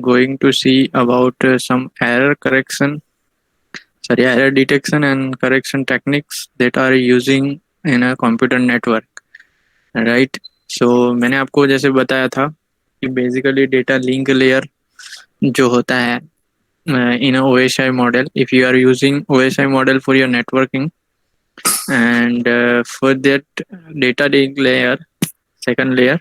going to see about some error detection and correction techniques that are using in a computer network, right? So मैंने आपको जैसे बताया था कि basically data link layer जो होता है in a OSI model, if you are using OSI model for your networking, and for that data link layer, second layer,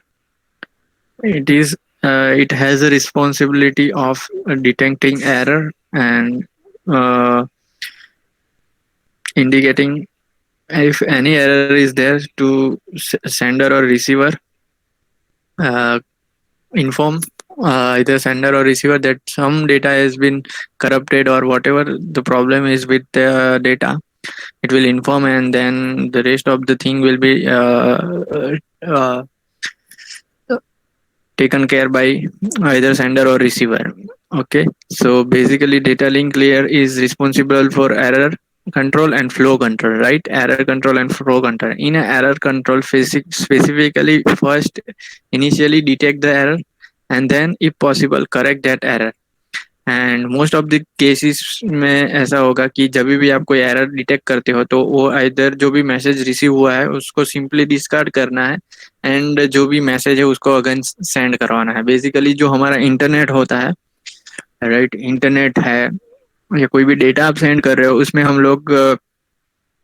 it has a responsibility of detecting error and indicating if any error is there to sender or receiver, uh, inform either sender or receiver that some data has been corrupted or whatever the problem is with the data. It will inform, and then the rest of the thing will be uh, taken care by either sender or receiver. Okay, so basically data link layer is responsible for error control and flow control, right? Error control and flow control. In a error control, specifically first initially detect the error, and then if possible correct that error. And most of the cases में ऐसा होगा कि जब भी आप कोई error detect करते हो तो वो इधर जो भी मैसेज रिसीव हुआ है उसको सिंपली डिस्कार्ड करना है, एंड जो भी मैसेज है उसको अगेन सेंड करवाना है। बेसिकली जो हमारा इंटरनेट होता है, राइट, इंटरनेट है या कोई भी डेटा आप सेंड कर रहे हो, उसमें हम लोग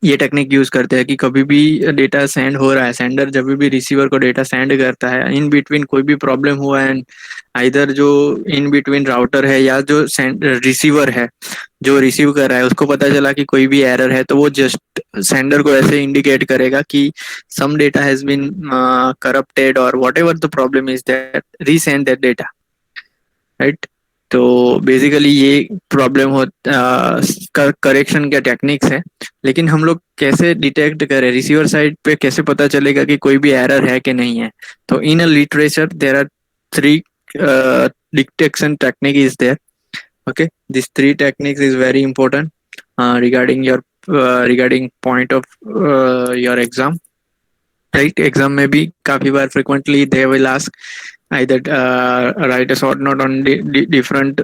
ये टेक्निक यूज करते हैं कि कभी भी डेटा सेंड हो रहा है, सेंडर जब भी रिसीवर को डेटा सेंड करता है, इन बिटवीन कोई भी प्रॉब्लम हुआ है, इधर जो इन बिटवीन राउटर है या जो रिसीवर है जो रिसीव कर रहा है उसको पता चला कि कोई भी एरर है, तो वो जस्ट सेंडर को ऐसे इंडिकेट करेगा कि some data has been corrupted और whatever the problem is that resend that data, right. तो बेसिकली ये प्रॉब्लम हो करेक्शन के टेक्निक्स है। लेकिन हम लोग कैसे डिटेक्ट करें, रिसीवर साइड पे कैसे पता चलेगा कि कोई भी एरर है कि नहीं है? तो in a literature there are three detection technique is there. okay, these three techniques is very important regarding point of your exam, right? Exam में भी काफी बार frequently they will ask either write a short note on different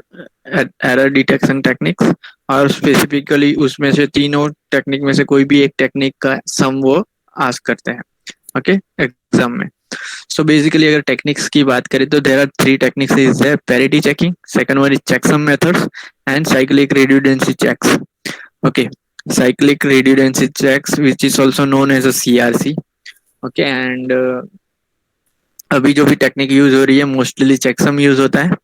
error detection techniques, और specifically उसमें से तीनों technique में से कोई भी एक टेक्निक का सम वो आस्क करते हैं, ओके, एग्जाम में। सो बेसिकली अगर टेक्निक्स की बात करें तो there are three techniques is there: parity checking, second one is checksum methods, and cyclic redundancy checks. Okay, cyclic redundancy checks which is also known as a CRC, okay, and अभी जो भी technique use हो रही है mostly checksum use होता है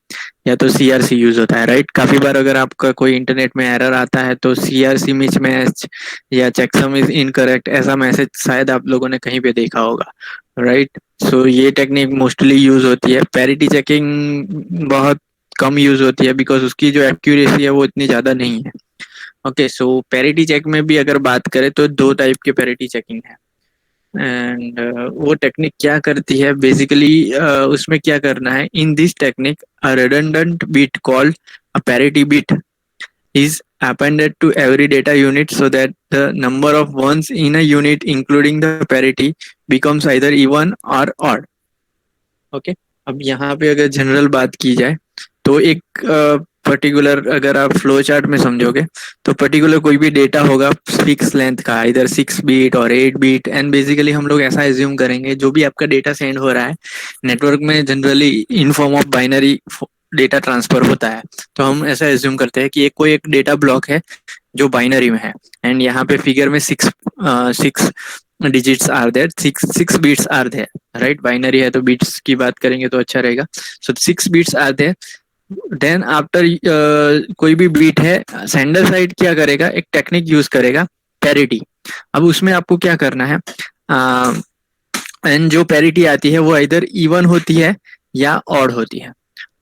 या तो सीआरसी यूज होता है, राइट। काफी बार अगर आपका कोई इंटरनेट में एरर आता है तो सीआरसी मिस मैच या चेकसम इज इनकरेक्ट ऐसा मैसेज शायद आप लोगों ने कहीं पे देखा होगा, राइट। सो ये टेक्निक मोस्टली यूज होती है। पैरिटी चेकिंग बहुत कम यूज होती है बिकॉज उसकी जो एक्यूरेसी है वो इतनी ज्यादा नहीं है। ओके, सो पैरिटी चेक में भी अगर बात करें तो दो टाइप के पैरिटी चेकिंग है, एंड वो टेक्निक क्या करती है बेसिकली, उसमें क्या करना है, in this technique a redundant bit called a parity bit is appended to every data unit so that the number of ones in a unit including the parity becomes either even or odd, okay. अब यहाँ पे अगर general बात की जाए तो एक particular अगर आप फ्लो चार्ट में समझोगे तो पर्टिकुलर कोई भी डेटा होगा फिक्स लेंथ का, इधर 6 बीट और 8 बीट, एंड बेसिकली हम लोग ऐसा एज्यूम करेंगे जो भी आपका डेटा सेंड हो रहा है नेटवर्क में generally in form of binary data transfer होता है। तो हम ऐसा एज्यूम करते हैं कि एक कोई एक डेटा ब्लॉक है जो बाइनरी में है, एंड यहाँ पे फिगर में six six digits are there, six six bits are there, right. Binary है तो बीट्स की बात करेंगे तो अच्छा रहेगा। So 6 bits are there, then after कोई भी बीट है सेंडर साइड क्या करेगा, एक टेक्निक यूज करेगा पैरिटी। अब उसमें आपको क्या करना है, एंड जो पैरिटी आती है वो इधर इवन होती है या ऑड होती है,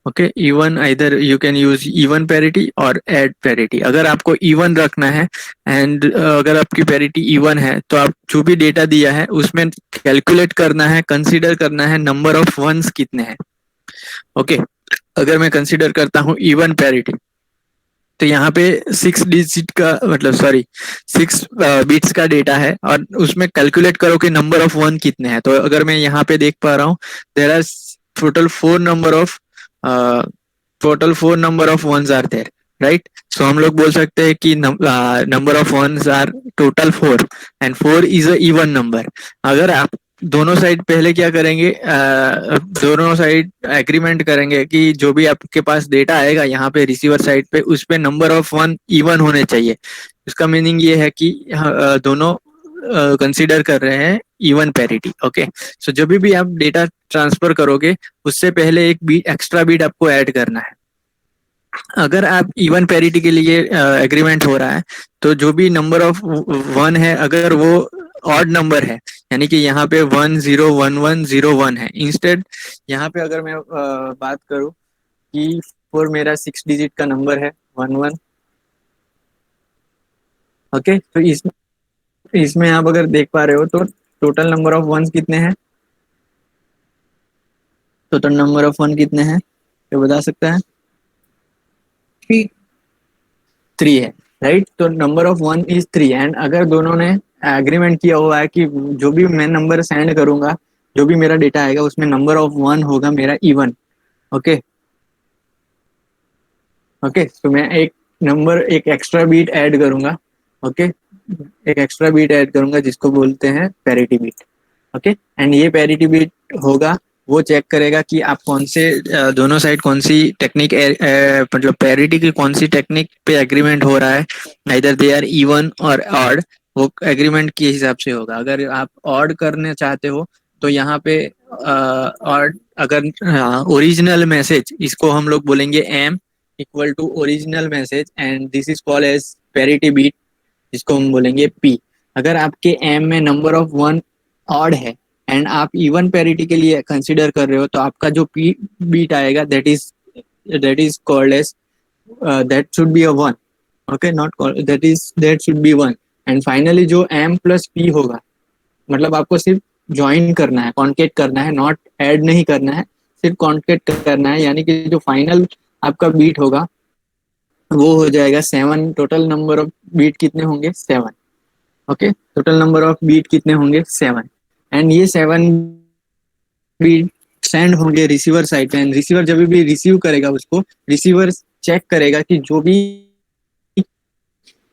ओके। इवन इधर you can use even parity और एड पैरिटी। अगर आपको इवन रखना है एंड अगर आपकी पैरिटी इवन है तो आप जो भी डेटा दिया है उसमें कैलकुलेट करना है, कंसीडर करना है नंबर ऑफ वंस कितने हैं, ओके। अगर मैं कंसीडर करता हूँ इवन पैरिटी तो यहाँ पे 6 डिजिट का मतलब सॉरी 6 बिट्स का डेटा है और उसमें कैलकुलेट करो कि नंबर ऑफ वन कितने हैं। तो अगर मैं यहाँ पे देख पा रहा हूँ there are total 4 number of total 4 number of ones are there, right? So हम लोग बोल सकते हैं कि number of ones are total 4 and 4 is a even number. अगर आप दोनों साइड पहले क्या करेंगे, दोनों साइड एग्रीमेंट करेंगे कि जो भी आपके पास डेटा आएगा यहाँ पे रिसीवर साइड पे, उस पे नंबर ऑफ वन इवन होने चाहिए। उसका मीनिंग ये है कि दोनों कंसीडर कर रहे हैं इवन पैरिटी। ओके, सो जब भी आप डेटा ट्रांसफर करोगे उससे पहले एक बीट, एक्स्ट्रा बीट आपको ऐड करना है। अगर आप इवन पैरिटी के लिए एग्रीमेंट हो रहा है तो जो भी नंबर ऑफ वन है, अगर वो ऑड नंबर है, यानी कि यहाँ पे 101101 है, इंस्टेड यहाँ पे अगर मैं बात करूँ कि फोर मेरा 6 डिजिट का नंबर है 11। ओके, तो इसमें आप अगर देख पा रहे हो तो टोटल नंबर ऑफ वंस कितने हैं, टोटल नंबर ऑफ वन कितने हैं, ये बता सकता है? 3 है, राइट? तो number of one is 3 and अगर दोनों ने एग्रीमेंट किया हुआ है कि जो भी मैं नंबर सेंड करूंगा, जो भी मेरा डेटा आएगा उसमें नंबर ऑफ वन होगा मेरा इवन। ओके, ओके, तो मैं एक नंबर, एक एक्स्ट्रा बीट ऐड करूंगा। ओके, एक एक्स्ट्रा बीट ऐड करूंगा जिसको बोलते हैं पैरिटी बीट। ओके, एंड ये पैरिटी बीट होगा, वो चेक करेगा कि आप कौन से दोनों साइड कौन सी टेक्निक, मतलब पैरिटी की कौन सी टेक्निक पे एग्रीमेंट हो रहा है, आइदर दे आर इवन और ऑड। वो एग्रीमेंट के हिसाब से होगा। अगर आप ऑड करने चाहते हो तो यहाँ पे ऑड, अगर ओरिजिनल मैसेज, इसको हम लोग बोलेंगे M equal to original message and this is called as parity bit, जिसको हम बोलेंगे पी। अगर आपके एम में नंबर ऑफ वन ऑड है एंड आप इवन पैरिटी के लिए कंसिडर कर रहे हो तो आपका जो पी बीट आएगा that is called as, that should be a one. Okay, not called, that should be one. And finally जो एम प्लस पी होगा, मतलब आपको सिर्फ ज्वाइन करना है, कॉन्केट करना है, नॉट ऐड नहीं करना है, सिर्फ कॉन्केट करना है, यानी कि जो फाइनल आपका बीट होगा वो हो जाएगा 7। टोटल नंबर ऑफ बीट कितने होंगे? 7। ओके, टोटल नंबर ऑफ बीट कितने होंगे? 7। एंड ये 7 बीट सेंड होंगे रिसीवर साइड पे, एंड रिसीवर जब भी रिसीव करेगा उसको, रिसीवर चेक करेगा कि जो भी,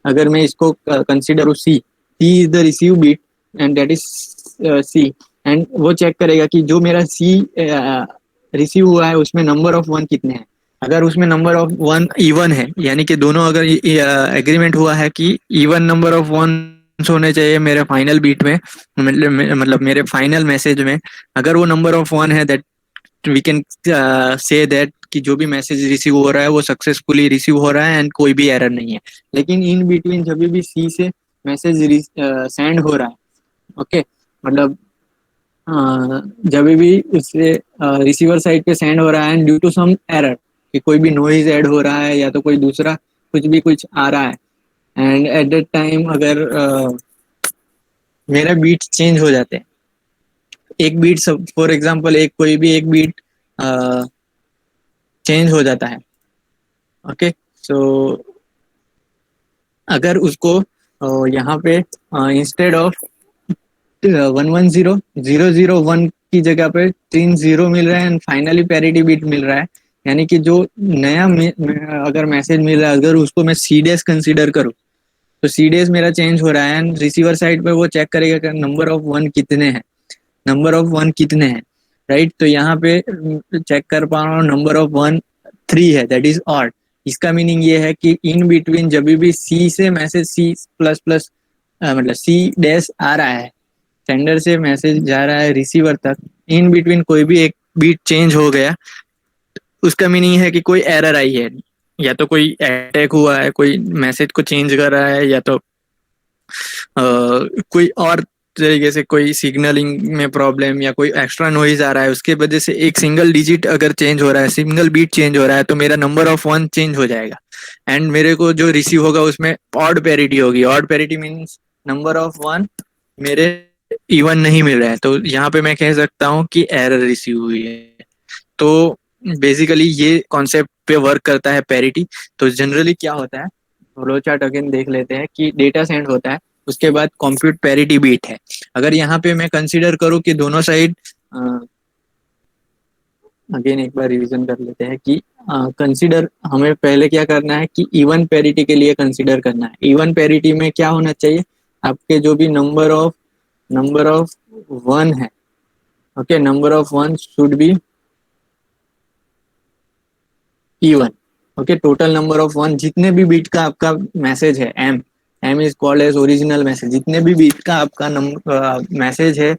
अगर मैं इसको कंसीडर हूँ C is the receive bit and that is C, and वो चेक करेगा कि जो मेरा सी रिसीव हुआ है उसमें नंबर ऑफ वन कितने हैं। अगर उसमें नंबर ऑफ वन इवन है, यानी कि दोनों अगर एग्रीमेंट हुआ है कि इवन नंबर ऑफ वन होने चाहिए मेरे फाइनल बीट में, मतलब मेरे फाइनल मैसेज में, अगर वो नंबर ऑफ वन है, that we can say that कि जो भी मैसेज रिसीव हो रहा है वो सक्सेसफुली रिसीव हो रहा है एंड कोई भी एरर नहीं है। लेकिन इन बिटवीन जब भी सी से मैसेज सेंड हो रहा है, ओके, मतलब जब भी उससे रिसीवर साइड पे सेंड हो रहा है and due to some error, कि कोई भी नॉइज ऐड हो रहा है या तो कोई दूसरा कुछ भी कुछ आ रहा है, एंड एट दैट टाइम अगर मेरा बीट चेंज हो जाते हैं, एक बीट, फॉर एग्जांपल एक कोई भी एक बीट चेंज हो जाता है। ओके, सो अगर उसको यहाँ पे इंस्टेड ऑफ 110001 की जगह पे 3 0 मिल रहा है एंड फाइनली पैरिटी बीट मिल रहा है, यानी कि जो नया अगर मैसेज मिल रहा है, अगर उसको मैं सी डेस कंसिडर करूँ तो सी डेस मेरा चेंज हो रहा है एंड रिसीवर साइड पे वो चेक करेगा कि नंबर ऑफ वन कितने हैं, नंबर ऑफ वन कितने हैं, राइट? तो यहाँ पे चेक कर पा रहा हूँ नंबर ऑफ वन 3 है, दैट इज ऑड। इसका मीनिंग ये है कि इन बिटवीन जब भी सी से मैसेज सी प्लस प्लस, मतलब सी डैश आ रहा है, सेंडर से मैसेज जा रहा है रिसीवर तक, इन बिटवीन कोई भी एक बीट चेंज हो गया, उसका मीनिंग है कि कोई एरर आई है, या तो कोई अटैक हुआ है, कोई मैसेज को चेंज कर रहा है, या तो कोई और तरीके से कोई सिग्नलिंग में प्रॉब्लम या कोई एक्स्ट्रा नॉइज आ रहा है, उसके वजह से एक सिंगल डिजिट अगर चेंज हो रहा है, सिंगल बीट चेंज हो रहा है, तो मेरा नंबर ऑफ वन चेंज हो जाएगा एंड मेरे को जो रिसीव होगा उसमें ऑड पैरिटी होगी। Odd parity means number of one मेरे इवन नहीं मिल रहा है, तो यहाँ पे मैं कह सकता हूँ कि एरर रिसीव हुई है। तो बेसिकली ये कॉन्सेप्ट पे वर्क करता है पैरिटी। तो जनरली क्या होता है, फ्लो चार्ट अगेन देख लेते हैं कि डेटा सेंड होता है, उसके बाद कंप्यूट पैरिटी बीट है। अगर यहाँ पे मैं कंसीडर करूँ कि दोनों साइड, अगेन एक बार रिवीजन कर लेते हैं कि कंसीडर हमें पहले क्या करना है कि इवन पेरिटी के लिए कंसीडर करना है। इवन पेरिटी में क्या होना चाहिए, आपके जो भी नंबर ऑफ वन है, okay, number of one should be even. Okay, total number of one, जितने भी बीट का आपका मैसेज है, M is called as original message, जितने भी बीट का आपका मैसेज है,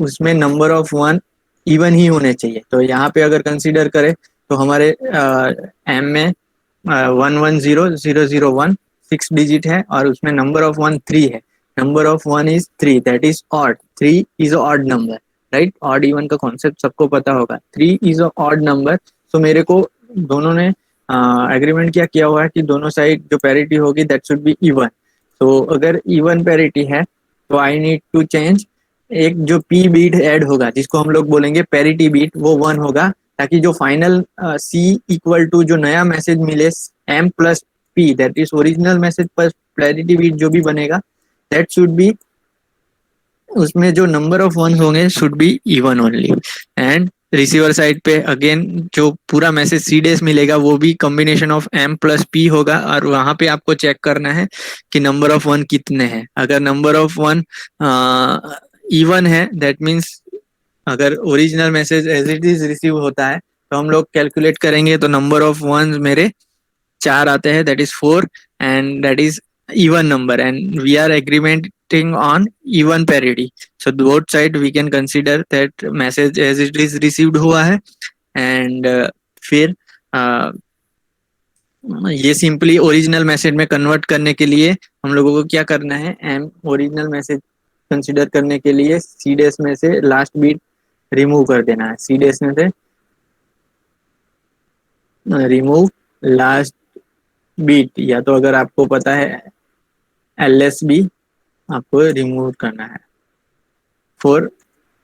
उसमें नंबर ऑफ वन इवन ही होने चाहिए। तो यहाँ पे अगर कंसीडर करें तो हमारे एम में 110001 सिक्स डिजिट है और उसमें नंबर ऑफ वन थ्री है। Number of one is three, that is odd, three is odd number, right. Odd even का कॉन्सेप्ट सबको पता होगा, थ्री इज ऑड नंबर। तो मेरे को दोनों ने एग्रीमेंट क्या किया हुआ है कि दोनों साइड जो पैरिटी होगी दैट शुड बी इवन। तो अगर इवन पैरिटी है तो आई नीड टू चेंज, एक जो पी बीट ऐड होगा जिसको हम लोग बोलेंगे पैरिटी बीट, वो वन होगा, ताकि जो फाइनल सी इक्वल टू जो नया मैसेज मिले M plus P, that is original message plus parity bit जो भी बनेगा, दैट शुड बी, उसमें जो नंबर ऑफ वन होंगे should be even only. And receiver side पे अगेन जो पूरा मैसेज सी डेस मिलेगा वो भी combination of M plus P होगा, और वहां पे आपको चेक करना है कि नंबर ऑफ वन कितने हैं। अगर नंबर ऑफ वन इवन है, दैट मीन्स अगर original message as it is receive होता है तो हम लोग कैलकुलेट करेंगे तो नंबर ऑफ वन मेरे चार आते हैं, that is four, and that is even number, and we are agreeing on even parity. So both side we can consider that message as it is received हुआ है। and फिर ये simply original message में convert करने के लिए हम लोगों को क्या करना है, एम ओरिजिनल मैसेज कंसिडर करने के लिए सी डेस में से लास्ट बीट रिमूव कर देना है। सी डेस में से रिमूव लास्ट बीट, या तो अगर आपको पता है एल एस बी आपको रिमूव करना है फॉर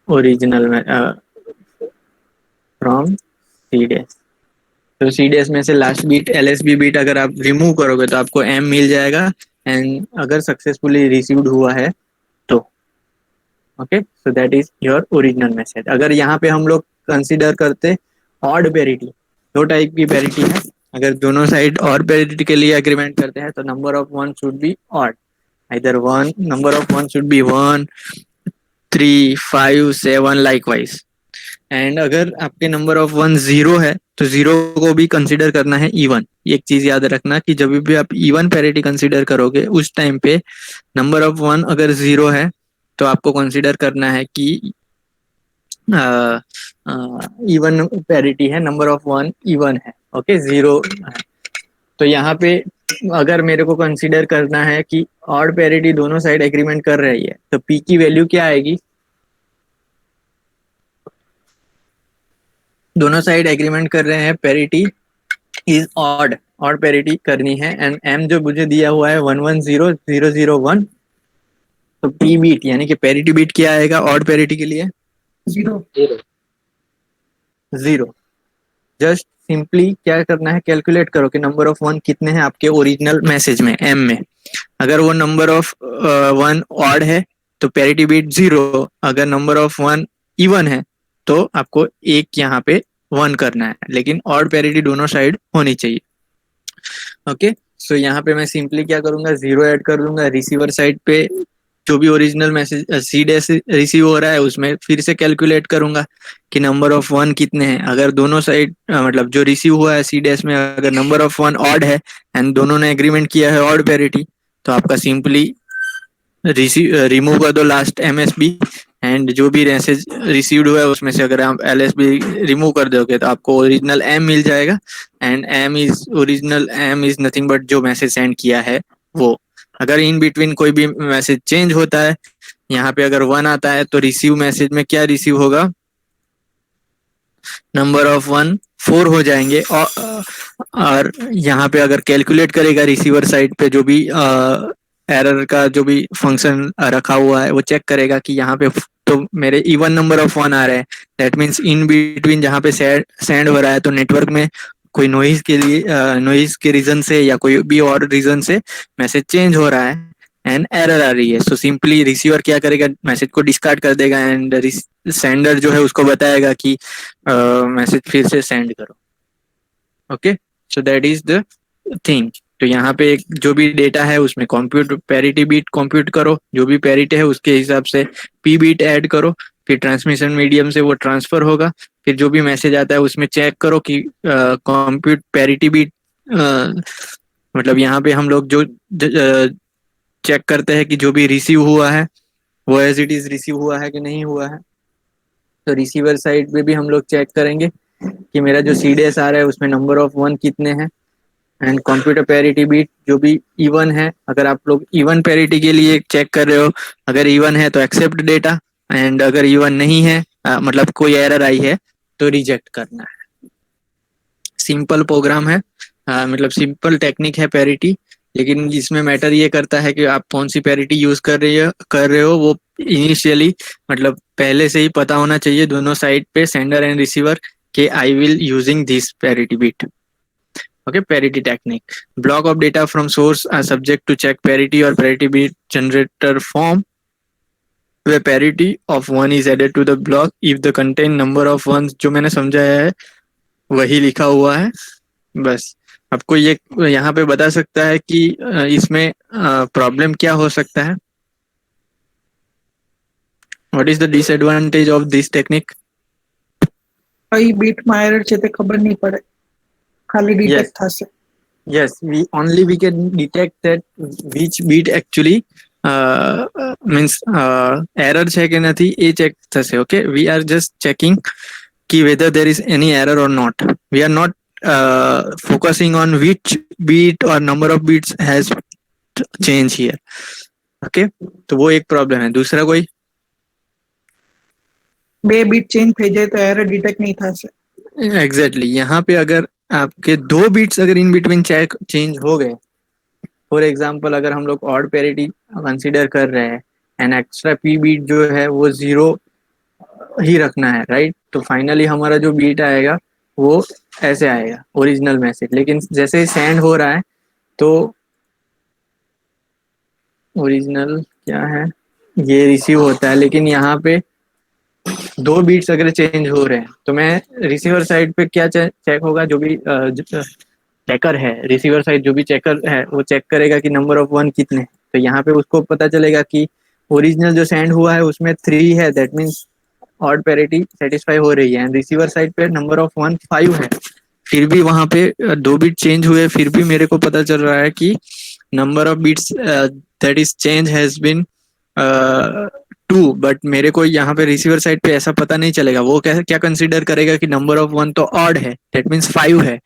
ओरिजिनल में फ्रॉम सी डेस। तो सी डेस में से last bit L S B bit अगर आप रिमूव करोगे तो आपको एम मिल जाएगा, एंड अगर सक्सेसफुली रिसीव्ड हुआ है तो okay, so that is your original message. अगर यहाँ पे हम लोग कंसिडर करते ऑड पेरिटी, दो टाइप की पेरिटी है, अगर दोनों साइड ऑड पेरिटी के लिए एग्रीमेंट करते हैं तो number of one should be odd, either one number of one should be 1 3 5 7 likewise। And अगर आपके नंबर ऑफ वन जीरो है तो जीरो को भी कंसिडर करना है इवन। एक चीज याद रखना कि जब भी आप इवन पैरिटी कंसिडर करोगे उस टाइम पे नंबर ऑफ वन अगर जीरो है तो आपको कंसिडर करना है कि इवन पैरिटी है, नंबर ऑफ वन इवन है, ओके, जीरो है। तो यहाँ पे अगर मेरे को कंसीडर करना है कि ऑड पैरिटी दोनों साइड एग्रीमेंट कर रही है तो पी की वैल्यू क्या आएगी, दोनों साइड एग्रीमेंट कर रहे हैं parity is odd, odd parity करनी है, एंड एम जो मुझे दिया हुआ है 110001, तो पी बीट यानी कि पैरिटी बीट क्या आएगा ऑड पैरिटी के लिए, जीरो जीरो। जस्ट सिंपली क्या करना है, कैलकुलेट करो कि नंबर ऑफ वन कितने हैं आपके ओरिजिनल मैसेज में एम में। अगर वो नंबर ऑफ वन ऑड है तो पैरिटी बीट जीरो, अगर नंबर ऑफ वन इवन है तो आपको एक यहाँ पे वन करना है, लेकिन ऑड पैरिटी दोनों साइड होनी चाहिए। ओके, सो यहाँ पे मैं सिंपली क्या करूंगा, जीरो ऐड कर दूंगा। रिसीवर साइड पे जो भी ओरिजिनल मैसेज सी डेस रिसीव हो रहा है उसमें फिर से कैलकुलेट करूंगा कि नंबर ऑफ वन कितने हैं। अगर दोनों साइड मतलब जो रिसीव हुआ है सी डेस में अगर नंबर ऑफ वन ऑड है एंड दोनों ने एग्रीमेंट किया है ऑड पैरिटी, तो आपका सिंपली रिमूव कर दो last M S B, and जो भी मैसेज रिसीव्ड हुआ है उसमें से अगर आप एल एस बी रिमूव कर दोगे तो आपको ओरिजिनल एम मिल जाएगा। And M is original, M is nothing but जो मैसेज सेंड किया है वो। अगर इन बिटवीन कोई भी मैसेज चेंज होता है, यहाँ पे अगर वन आता है तो रिसीव मैसेज में क्या रिसीव होगा, नंबर ऑफ वन फोर हो जाएंगे। और यहाँ पे अगर कैलकुलेट करेगा रिसीवर साइड पे जो भी एरर का जो भी फंक्शन रखा हुआ है वो चेक करेगा कि यहाँ पे तो मेरे इवन नंबर ऑफ वन आ रहे हैं, दैट मीन्स इन बिटवीन जहाँ पे सेंड हो रहा है तो नेटवर्क में कोई नॉइज के लिए नॉइज के रीजन से या कोई भी और रीजन से मैसेज चेंज हो रहा है एंड एरर आ रही है। सो सिंपली रिसीवर क्या करेगा, मैसेज को डिस्कार्ड कर देगा एंड सेंडर जो है उसको बताएगा कि मैसेज फिर से सेंड करो। Okay, so that is the thing. तो यहाँ पे एक जो भी डेटा है उसमें कंप्यूट पैरिटी बीट कंप्यूट करो, जो भी पैरिटी है उसके हिसाब से पी बीट ऐड करो, फिर ट्रांसमिशन मीडियम से वो ट्रांसफर होगा, फिर जो भी मैसेज आता है उसमें चेक करो कि कंप्यूट पैरिटी बीट, मतलब यहाँ पे हम लोग जो चेक करते हैं कि जो भी रिसीव हुआ है वो एज इट इज रिसीव हुआ है कि नहीं हुआ है। तो रिसीवर साइड पे भी हम लोग चेक करेंगे कि मेरा जो सी डी एस आ रहा है उसमें नंबर ऑफ वन कितने हैं। एंड कंप्यूटर पैरिटी बीट जो भी इवन है, अगर आप लोग इवन पैरिटी के लिए चेक कर रहे हो, अगर इवन है तो एक्सेप्ट डेटा, एंड अगर इवन नहीं है मतलब कोई एरर आई है तो रिजेक्ट करना है। सिंपल प्रोग्राम है, मतलब सिंपल टेक्निक है पैरिटी, लेकिन इसमें मैटर ये करता है कि आप कौन सी पैरिटी यूज कर रहे हो वो इनिशियली मतलब पहले से ही पता होना चाहिए दोनों साइड पे, सेंडर एंड रिसीवर, कि I will using this parity bit. Okay, parity technique. Block of data from source are subject to check parity or parity bit generator form, where parity of one is added to the block if the contain number of ones। जो मैंने समझाया है वही लिखा हुआ है बस। आपको ये यहाँ पे बता सकता है कि इसमें प्रॉब्लम क्या हो सकता है। What is the disadvantage of this technique? કઈ બીટમાં એરર છે તે ખબર નહીં પડે, ખાલી Yes, ડિટેક્ટ થશે. yes, we can detect that which beat actually means error છે કે નથી એ ચેક થશે. Okay, we are just checking ki whether there is any error or not. We are not focusing on which beat or number of beats has changed here. Okay, तो वो एक problem है। दूसरा कोई? બે બીટ ચેન્જ થઈ જાય તો એરર ડિટેક્ટ નહીં થશે. एग्जैक्टली यहाँ पे अगर आपके दो बीट्स अगर इन बिटवीन चेंज हो गए, फॉर एग्जांपल अगर हम लोग ऑड पैरिटी कंसीडर कर रहे हैं एंड एक्स्ट्रा पी बीट जो है वो 0 ही रखना है, राइट, तो फाइनली हमारा जो बीट आएगा वो ऐसे आएगा ओरिजिनल मैसेज। लेकिन जैसे ही सेंड हो रहा है तो ओरिजिनल क्या है ये रिसीव होता है, लेकिन यहाँ पे दो बीट्स अगर चेंज हो रहे हैं तो मैं रिसीवर साइड पे क्या चेक होगा, जो भी चेकर है रिसीवर साइड जो भी चेकर है वो चेक करेगा कि नंबर ऑफ वन कितने। तो यहाँ पे उसको पता चलेगा कि ओरिजिनल जो सेंड हुआ है उसमें 3 है, that means odd parity satisfy हो रही है। एंड रिसीवर साइड पे नंबर ऑफ वन 5 है, फिर भी वहां पे दो बीट चेंज हुए, फिर भी मेरे को पता चल रहा है कि number of bits that is change has been 2, but मेरे को यहाँ पे रिसीवर साइड पे ऐसा पता नहीं चलेगा। वो क्या कंसीडर करेगा कि नंबर ऑफ वन तो ऑड है, दैट मीन्स 5 है,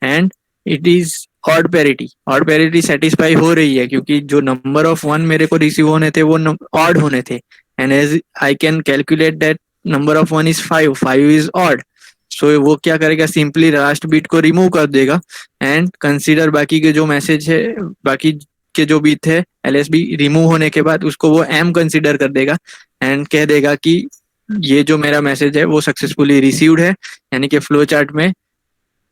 and it is odd parity satisfy हो रही है क्योंकि जो नंबर ऑफ वन मेरे को रिसीव होने थे वो ऑड होने थे। And as I can calculate that number of one is 5 is odd, so वो क्या करेगा, सिंपली लास्ट बीट को रिमूव कर देगा एंड कंसीडर बाकी के जो मैसेज है, बाकी के जो बीट थे एलएसबी रिमूव होने के बाद उसको वो एम कंसीडर कर देगा एंड कह देगा कि ये जो मेरा मैसेज है वो सक्सेसफुली रिसीव्ड है। यानी कि फ्लो चार्ट में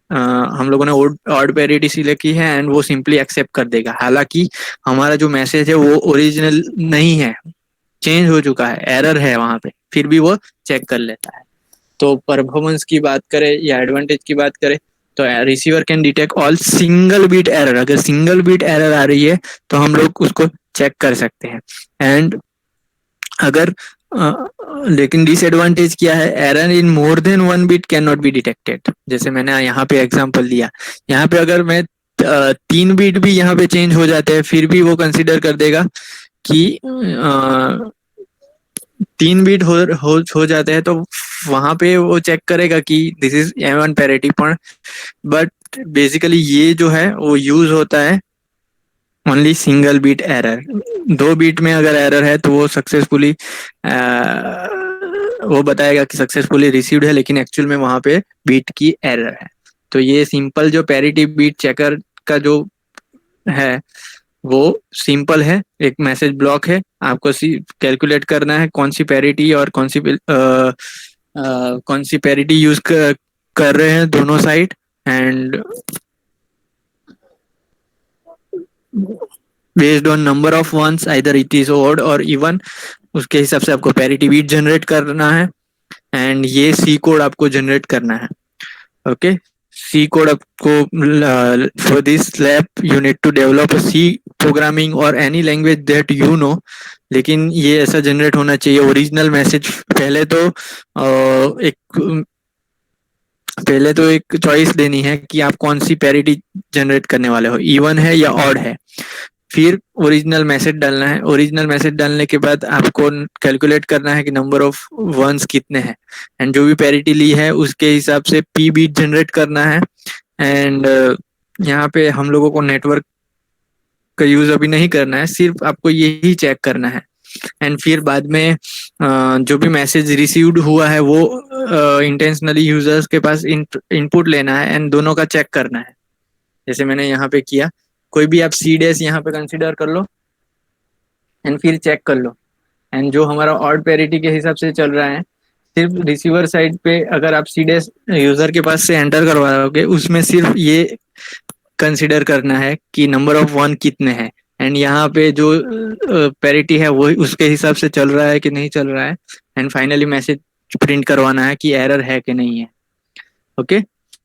हम लोगों ने ऑड पैरिटी सिलेक्ट की है एंड वो सिंपली एक्सेप्ट कर देगा, हालांकि हमारा जो मैसेज है वो ओरिजिनल नहीं है, चेंज हो चुका है, एरर है वहां पे, फिर भी वो चेक कर लेता है। तो परफॉर्मेंस की बात करें या एडवांटेज की बात करें तो receiver can detect all single bit error. अगर सिंगल बीट एरर आ रही है तो हम लोग उसको चेक कर सकते हैं। एंड अगर लेकिन डिसएडवांटेज क्या है, error in more than one bit can not be detected. जैसे मैंने यहाँ पे एग्जांपल दिया, यहाँ पे अगर मैं 3 बीट भी यहाँ पे चेंज हो जाते हैं फिर भी वो कंसिडर कर देगा कि 3 बीट हो जाते हैं, तो वहां पे वो चेक करेगा कि दिस इज एवन पैरिटी पर। बट बेसिकली ये जो है वो यूज होता है only single bit error. 2 bit में अगर एरर है तो वो सक्सेसफुली वो बताएगा कि सक्सेसफुली रिसीव्ड है, लेकिन एक्चुअल में वहां पे बीट की एरर है। तो ये सिंपल जो पैरिटी बीट चेकर का जो है वो सिंपल है, एक मैसेज ब्लॉक है, आपको कैलकुलेट करना है कौन सी पैरिटी और कौन सी पैरिटी यूज कर रहे हैं दोनों side, and based on number of ones either it is odd और इवन, उसके हिसाब से आपको पैरिटी बीट जनरेट करना है एंड ये सी कोड आपको जनरेट करना है। ओके, सी कोड आपको for this lab you need to develop C programming or any language that you know, लेकिन ये ऐसा जनरेट होना चाहिए ओरिजिनल मैसेज। एक पहले तो एक चॉइस देनी है कि आप कौन सी पैरिटी जनरेट करने वाले हो, इवन है या ऑड है। फिर ओरिजिनल मैसेज डालना है। ओरिजिनल मैसेज डालने के बाद आपको कैलकुलेट करना है कि नंबर ऑफ वंस कितने हैं, एंड जो भी पैरिटी ली है उसके हिसाब से पी बीट जनरेट करना है। एंड यहाँ पे हम लोगों को नेटवर्क का यूज अभी नहीं करना है, सिर्फ आपको यही चेक करना है। एंड फिर बाद में जो भी मैसेज रिसीव्ड हुआ है वो इंटेंशनली यूजर्स के पास इनपुट लेना है एंड दोनों का चेक करना है, जैसे मैंने यहाँ पे किया। कोई भी आप सी डैश यहाँ पे कंसिडर कर लो एंड फिर चेक कर लो। एंड जो हमारा ऑड पैरिटी के हिसाब से चल रहा है, सिर्फ रिसीवर साइड पे अगर आप सी डैश यूजर के पास से एंटर करवाओगे, उसमें सिर्फ ये कंसिडर करना है कि नंबर ऑफ वन कितने हैं, एंड यहाँ पे जो पैरिटी है वो उसके हिसाब से चल रहा है कि नहीं चल रहा है। एंड फाइनली मैसेज प्रिंट करवाना है कि एरर है कि नहीं है। ओके,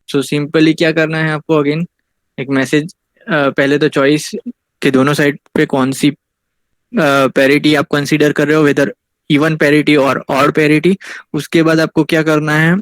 सो सिंपली क्या करना है आपको, अगेन एक मैसेज, पहले तो चॉइस के दोनों साइड पे कौन सी पैरिटी आप कंसीडर कर रहे हो, वेदर इवन पैरिटी और ऑड पैरिटी। उसके बाद आपको क्या करना है,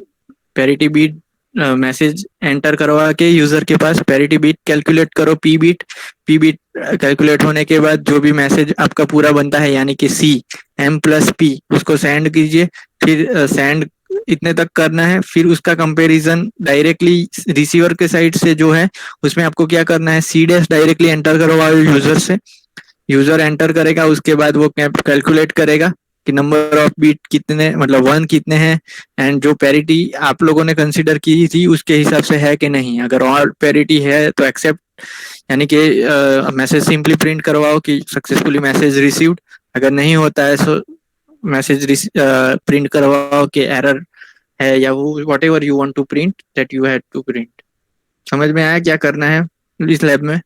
पैरिटी बीट मैसेज एंटर करवा के यूजर के पास पैरिटी बीट कैलकुलेट करो, पी बीट कैलकुलेट होने के बाद जो भी मैसेज आपका पूरा बनता है यानी कि सी एम प्लस पी, उसको सेंड कीजिए। फिर सेंड इतने तक करना है। फिर उसका कंपैरिजन डायरेक्टली रिसीवर के साइड से जो है उसमें आपको क्या करना है, सी डैश डायरेक्टली एंटर करवाओ यूजर से। यूजर एंटर करेगा, उसके बाद वो कैलकुलेट करेगा कि नंबर ऑफ बीट कितने, मतलब वन कितने हैं, एंड जो पैरिटी आप लोगों ने कंसीडर की थी उसके हिसाब से है कि नहीं। अगर और पैरिटी है तो एक्सेप्ट, यानी कि मैसेज सिंपली प्रिंट करवाओ कि सक्सेसफुली मैसेज रिसीव्ड। अगर नहीं होता है तो मैसेज प्रिंट करवाओ कि एरर है, या वो whatever you want to print that you had to print. समझ में आया क्या करना है इस लैब में?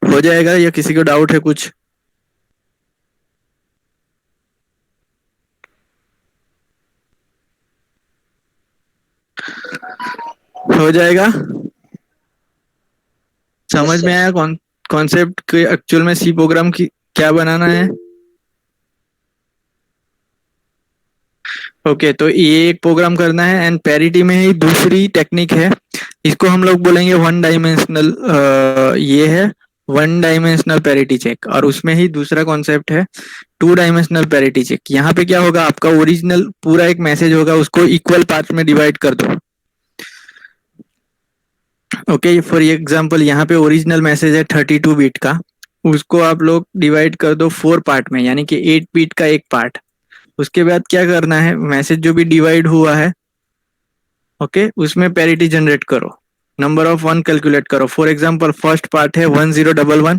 हो जाएगा या किसी को डाउट है कुछ? हो जाएगा? समझ में आया कौन कॉन्सेप्ट के एक्चुअल में सी प्रोग्राम की क्या बनाना है? ओके, तो ये एक प्रोग्राम करना है। एंड पैरिटी में ही दूसरी टेक्निक है, इसको हम लोग बोलेंगे वन डायमेंशनल। ये है वन डायमेंशनल पैरिटी चेक, और उसमें ही दूसरा कॉन्सेप्ट है टू डायमेंशनल पैरिटी चेक। यहाँ पे क्या होगा, आपका ओरिजिनल पूरा एक मैसेज होगा, उसको इक्वल पार्ट में डिवाइड कर दो। ओके, फॉर एग्जांपल यहाँ पे ओरिजिनल मैसेज है 32 बीट का, उसको आप लोग डिवाइड कर दो 4 पार्ट में, यानी कि 8 बीट का एक पार्ट। उसके बाद क्या करना है, मैसेज जो भी डिवाइड हुआ है, ओके, उसमें पैरिटी जनरेट करो, नंबर ऑफ वन कैलकुलेट करो। फॉर एग्जांपल फर्स्ट पार्ट है 1011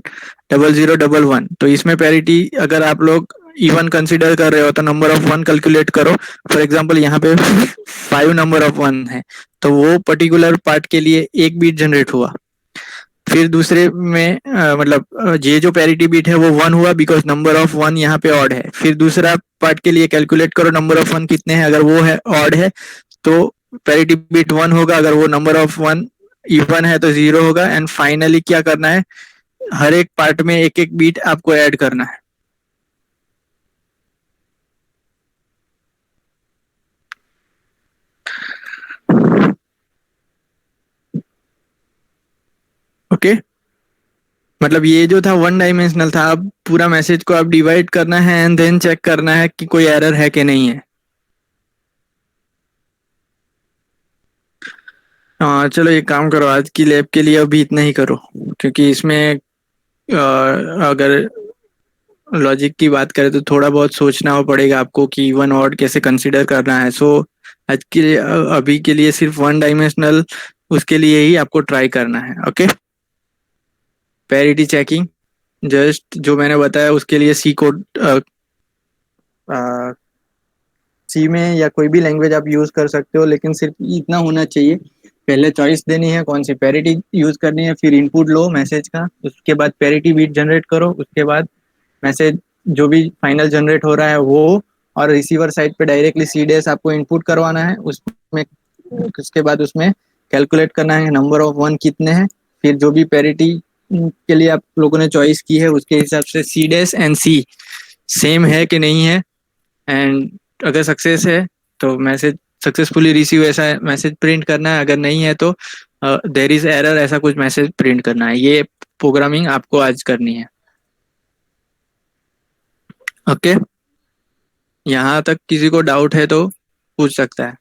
0011, तो इसमें पैरिटी अगर आप लोग इवन कंसीडर कर रहे हो तो नंबर ऑफ वन कैलकुलेट करो। फॉर एग्जांपल यहाँ पे 5 नंबर ऑफ वन है, तो वो पर्टिकुलर पार्ट के लिए एक बीट जनरेट हुआ। फिर दूसरे में ये जो पैरिटी बीट है वो 1 हुआ, बिकॉज नंबर ऑफ वन यहाँ पे ऑड है। फिर दूसरा पार्ट के लिए कैलकुलेट करो नंबर ऑफ वन कितने हैं, अगर वो है ऑड है तो पैरिटी बीट 1 होगा, अगर वो नंबर ऑफ वन इवन है तो 0 होगा। एंड फाइनली क्या करना है, हर एक पार्ट में एक एक बीट आपको ऐड करना है। ओके, मतलब ये जो था वन डायमेंशनल था, अब पूरा मैसेज को आप डिवाइड करना है एंड देन चेक करना है कि कोई एरर है कि नहीं है। हाँ चलो, एक काम करो, आज की लैब के लिए अभी इतना ही करो, क्योंकि इसमें अगर लॉजिक की बात करें तो थोड़ा बहुत सोचना पड़ेगा आपको कि इवन ऑड कैसे कंसीडर करना है। सो आज के लिए अभी के लिए सिर्फ वन डायमेंशनल, उसके लिए ही आपको ट्राई करना है। ओके, पैरिटी चेकिंग जस्ट जो मैंने बताया उसके लिए सी कोड, सी में या कोई भी लैंग्वेज आप यूज कर सकते हो, लेकिन सिर्फ इतना होना चाहिए, पहले चॉइस देनी है कौन सी पैरिटी यूज करनी है, फिर इनपुट लो मैसेज का, उसके बाद पैरिटी बीट जनरेट करो, उसके बाद मैसेज जो भी फाइनल जनरेट हो रहा है वो और रिसीवर साइड पे डायरेक्टली सी डैश आपको इनपुट करवाना है। उसमें उसके बाद उसमें कैलकुलेट करना है नंबर ऑफ वन कितने हैं, फिर जो भी पैरिटी के लिए आप लोगों ने चॉइस की है उसके हिसाब से C dash and C same है कि नहीं है, एंड अगर सक्सेस है तो मैसेज सक्सेसफुली रिसीव ऐसा मैसेज प्रिंट करना है, अगर नहीं है तो देयर इज एरर ऐसा कुछ मैसेज प्रिंट करना है। ये प्रोग्रामिंग आपको आज करनी है। ओके, यहाँ तक किसी को डाउट है तो पूछ सकता है।